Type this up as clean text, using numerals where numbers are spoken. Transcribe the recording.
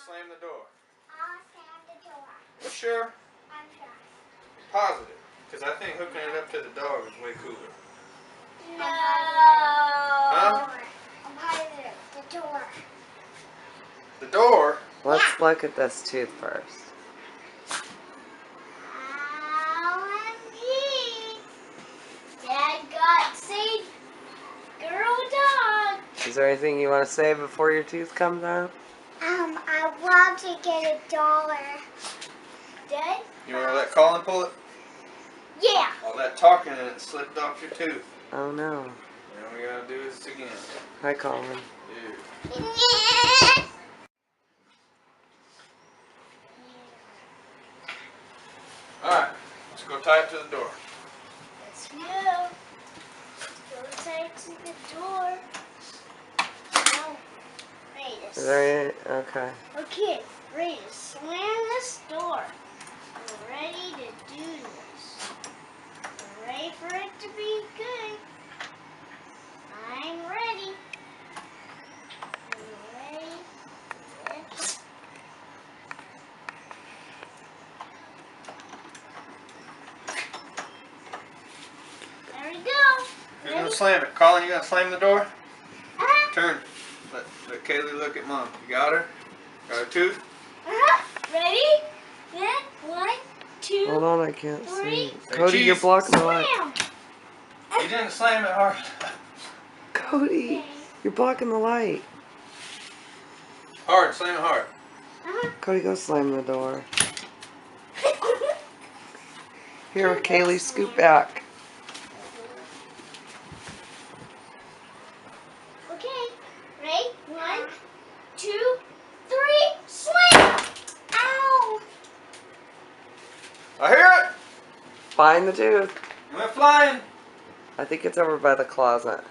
slam the door? I'll slam the door. You sure? I'm sure. Positive. Because I think hooking it up to the dog is way cooler. No. Huh? I'm positive. The door. The door? Let's look at this tooth first. OMG. Dad got saved. Girl dog. Is there anything you want to say before your tooth comes out? I want to get $1. Dad? You want to let Colin pull it? Yeah. All that talking and it slipped off your tooth. Oh no. Now we gotta do this again. Hi, Colin. Dude. Alright, let's go tie it to the door. Let's go. Let's go tie to the door. No. Ready to Is there any? Okay. Okay, ready to slam this door. We're ready to do this. We're ready for it to be good. I'm ready. We're ready. There we go. Who's gonna slam it? Colin, you gonna slam the door? Uh-huh. Turn. Let Kaylee look at Mom. You got her? Got her tooth? Uh-huh. Ready? Then 1, 2, Hold on, I can't 3. see. Hey, Cody, you're cheese. blocking the light. Slam. You didn't slam it hard. Cody, you're blocking the light. Hard, slam it hard. Uh-huh. Cody, go slam the door. Here, Kaylee, scoot back. Okay, ready? 1, 2, 3, slam! Ow! I hear it! Find the tooth. It went flying. I think it's over by the closet.